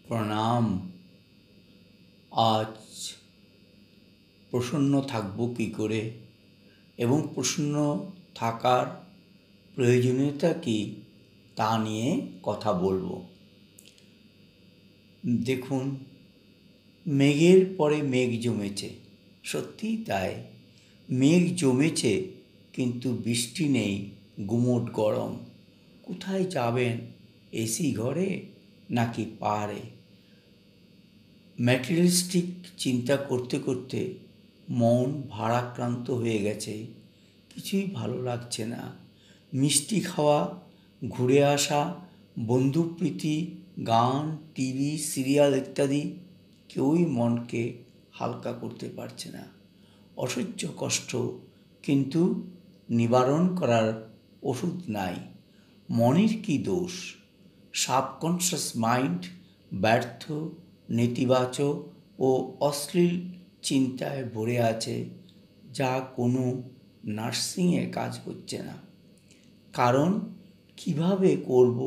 প্রণাম। আজ প্রসন্ন থাকবো কী করে এবং প্রসন্ন থাকার প্রয়োজনীয়তা কী তা নিয়ে কথা বলবো। দেখুন, মেঘের পরে মেঘ জমেছে, সত্যিই তাই। মেঘ জমেছে কিন্তু বৃষ্টি নেই, গুমোট গরম। কোথায় যাবেন, এসি ঘরে নাকি পাহাড়ে? ম্যাটেরিয়ালিস্টিক চিন্তা করতে করতে মন ভারাক্রান্ত হয়ে গেছে, কিছুই ভালো লাগছে না। মিষ্টি খাওয়া, ঘুরে আসা, বন্ধুপ্রীতি, গান, টিভি, সিরিয়াল ইত্যাদি কেউই মনকে হালকা করতে পারছে না। অসহ্য কষ্ট, কিন্তু নিবারণ করার ওষুধ নাই। মনের কি দোষ? সাবকনশাস মাইন্ড ব্যর্থ, নেতিবাচক ও অশ্লীল চিন্তায় ভরে আছে, যা কোনো নার্সিংয়ে কাজ হচ্ছে না। কারণ কিভাবে করব,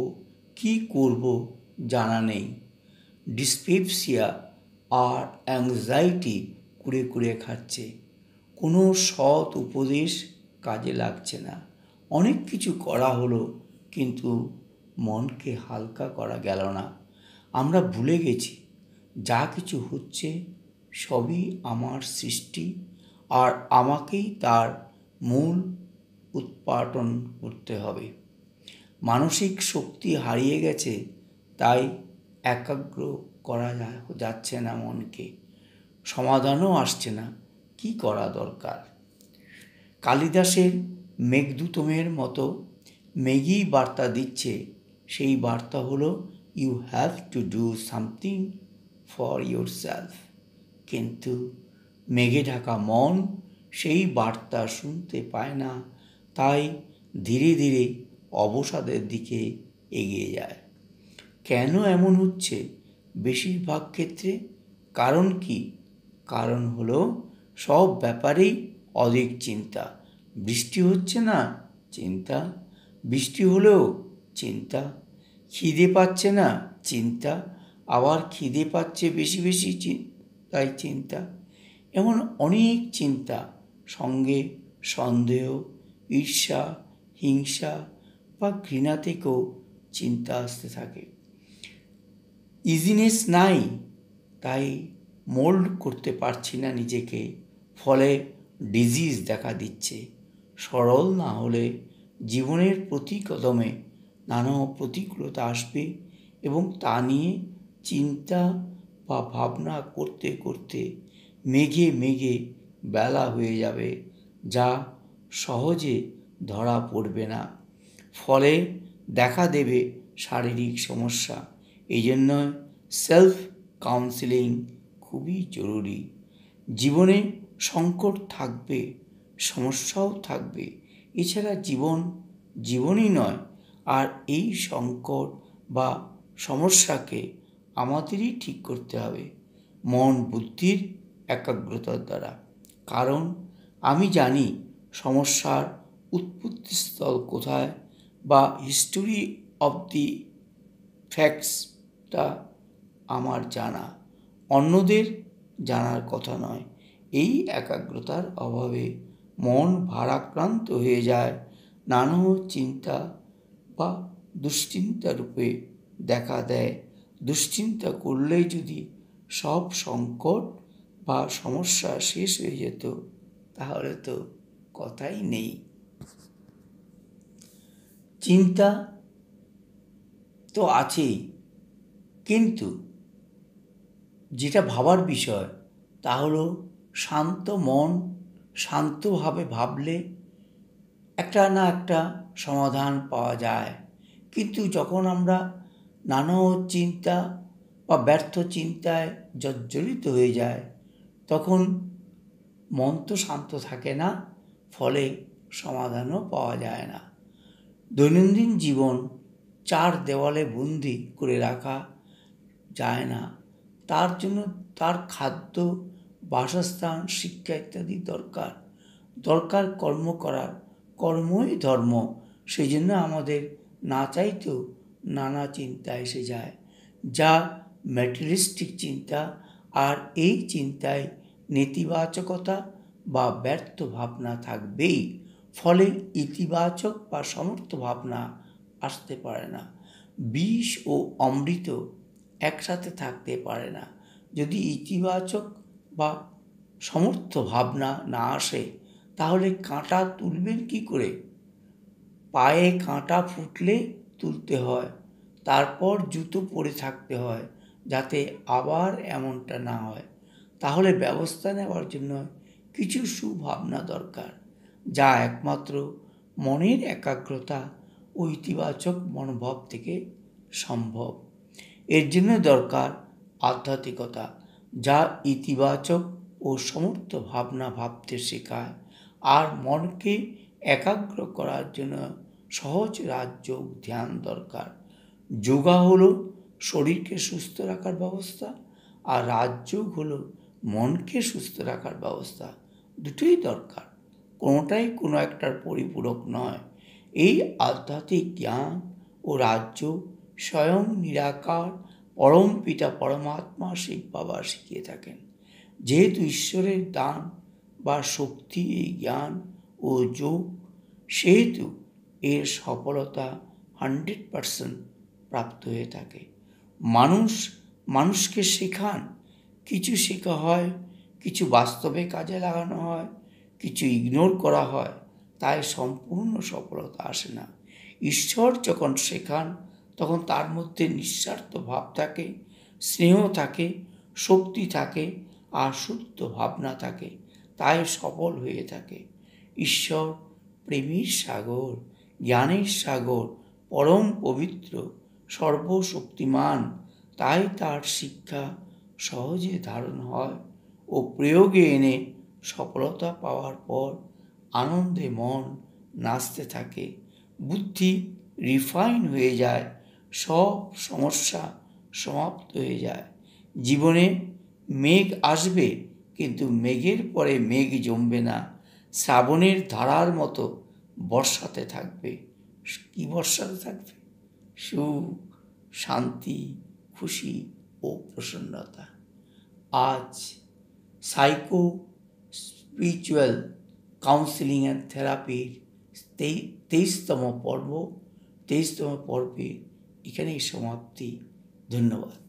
কি করব জানা নেই। ডিসপেপসিয়া আর অ্যাংজাইটি কুড়ে কুড়ে খাচ্ছে। কোনো সৎ উপদেশ কাজে লাগছে না। অনেক কিছু করা হলো, কিন্তু মনকে হালকা করা গেল না। আমরা ভুলে গেছি যা কিছু হচ্ছে সবই আমার সৃষ্টি, আর আমাকেই তার মূল উৎপাটন করতে হবে। মানসিক শক্তি হারিয়ে গেছে, তাই একাগ্র করা যাচ্ছে না মনকে। সমাধানও আসছে না, কি করা দরকার? কালিদাসের মেঘদূতমের মতো মেঘই বার্তা দিচ্ছে। সেই বার্তা হলো, you have to do something for yourself. কিন্তু মেঘে ঢাকা মন সেই বার্তা শুনতে পায় না, তাই ধীরে ধীরে অবসাদের দিকে এগিয়ে যায়। কেন এমন হচ্ছে বেশিরভাগ ক্ষেত্রে? কারণ কি? কারণ হলো সব ব্যাপারেই অধিক চিন্তা। বৃষ্টি হচ্ছে না, চিন্তা। বৃষ্টি হলেও চিন্তা। খিদে পাচ্ছে না, চিন্তা। আবার খিদে পাচ্ছে বেশি বেশি, তাই চিন্তা। এমন অনেক চিন্তা, সঙ্গে সন্দেহ, ঈর্ষা, হিংসা বা ঘৃণা থেকেও চিন্তা আসতে থাকে। ইজিনেস নাই, তাই মোল্ড করতে পারছি না নিজেকে, ফলে ডিজিজ দেখা দিচ্ছে। সরল না হলে জীবনের প্রতি কদমে নানা প্রতিকূলতা আসবে, এবং তা নিয়ে চিন্তা বা ভাবনা করতে করতে মেঘে মেঘে বেলা হয়ে যাবে, যা সহজে ধরা পড়বে না। ফলে দেখা দেবে শারীরিক সমস্যা। এই জন্য সেলফ কাউন্সেলিং খুবই জরুরি। জীবনে সংকট থাকবে, সমস্যাও থাকবে, এছাড়া জীবনই নয়। আর এই সংকট বা সমস্যাকে আমাদেরই ঠিক করতে হবে মন বুদ্ধির একাগ্রতার দ্বারা। কারণ আমি জানি সমস্যার উৎপত্তিস্থল কোথায়, বা হিস্টোরি অব দি ফ্যাক্টসটা আমার জানা, অন্যদের জানার কথা নয়। এই একাগ্রতার অভাবে মন ভারাক্রান্ত হয়ে যায়, নানা চিন্তা বা দুশ্চিন্তা রূপে দেখা দেয়। দুশ্চিন্তা করলেই যদি সব সংকট বা সমস্যা শেষ হয়ে যেত, তাহলে তো কথাই নেই। চিন্তা তো আছেই, কিন্তু যেটা ভাবার বিষয় তা হলো শান্ত মন, শান্তভাবে ভাবলে একটা না একটা সমাধান পাওয়া যায়। কিন্তু যখন আমরা নানা চিন্তা বা ব্যর্থ চিন্তায় জর্জরিত হয়ে যায়, তখন মন তো শান্ত থাকে না, ফলে সমাধানও পাওয়া যায় না। দৈনন্দিন জীবন চার দেওয়ালে বন্দি করে রাখা যায় না। তার জন্য তার খাদ্য, বাসস্থান, শিক্ষা ইত্যাদি দরকার কর্ম করার। কর্মই ধর্ম। সেই জন্য আমাদের না চাইতেও নানা চিন্তা এসে যায়, যা ম্যাটেরিয়ালিস্টিক চিন্তা, আর এই চিন্তায় নেতিবাচকতা বা ব্যর্থ ভাবনা থাকবেই। ফলে ইতিবাচক বা সমর্থ ভাবনা আসতে পারে না। বিষ ও অমৃত একসাথে থাকতে পারে না। যদি ইতিবাচক বা সমর্থ ভাবনা না আসে, তাহলে কাঁটা তুলবেন কি করে? পায়ে কাঁটা ফুটলে তুলতে হয়, তারপর জুতো পরে থাকতে হয় যাতে আবার এমনটা না হয়। তাহলে ব্যবস্থা নেওয়ার জন্য কিছু সুভাবনা দরকার, যা একমাত্র মনের একাগ্রতা ও ইতিবাচক মনোভাব থেকে সম্ভব। এর জন্য দরকার আধ্যাত্মিকতা, যা ইতিবাচক ও সমর্থ ভাবনা ভাবতে শেখায়। আর মনকে একাগ্র করার জন্য সহজ রাজযোগ ধ্যান দরকার। যোগা হলো শরীরকে সুস্থ রাখার ব্যবস্থা, আর রাজযোগ হলো মনকে সুস্থ রাখার ব্যবস্থা। দুটোই দরকার, কোনোটাই কোনো একটার পরিপূরক নয়। এই আধ্যাত্মিক জ্ঞান ও রাজযোগ স্বয়ং নিরাকার পরম পিতা পরমাত্মা শিব বাবা শিখিয়ে থাকেন। যেহেতু ঈশ্বরের দান বা শক্তি এই জ্ঞান ও যোগ, সেহেতু এর সফলতা 100% প্রাপ্ত হয়ে থাকে। মানুষকে শেখান, কিছু শেখা হয়, কিছু বাস্তবে কাজে লাগানো হয়, কিছু ইগনোর করা হয়, তাই সম্পূর্ণ সফলতা আসে না। ঈশ্বর যখন শেখান, তখন তার মধ্যে নিঃস্বার্থ ভাব থাকে, স্নেহ থাকে, শক্তি থাকে, আর শুদ্ধ ভাবনা থাকে, তাই সফল হয়ে থাকে। ঈশ্বর প্রেমের সাগর, জ্ঞানের সাগর, পরম পবিত্র, সর্বশক্তিমান। তাই তার শিক্ষা সহজে ধারণ হয় ও প্রয়োগে এনে সফলতা পাওয়ার পর আনন্দে মন নাচতে থাকে, বুদ্ধি রিফাইন হয়ে যায়, সব সমস্যা সমাপ্ত হয়ে যায়। জীবনে মেঘ আসবে, কিন্তু মেঘের পরে মেঘ জমবে না, শ্রাবণের ধারার মতো বর্ষাতে থাকবে। কি বর্ষাতে থাকবে? সুখ, শান্তি, খুশি ও প্রসন্নতা। আজ সাইকো স্পিরিচুয়াল কাউন্সিলিং অ্যান্ড থেরাপির 23তম পর্বে এখানেই সমাপ্তি। ধন্যবাদ।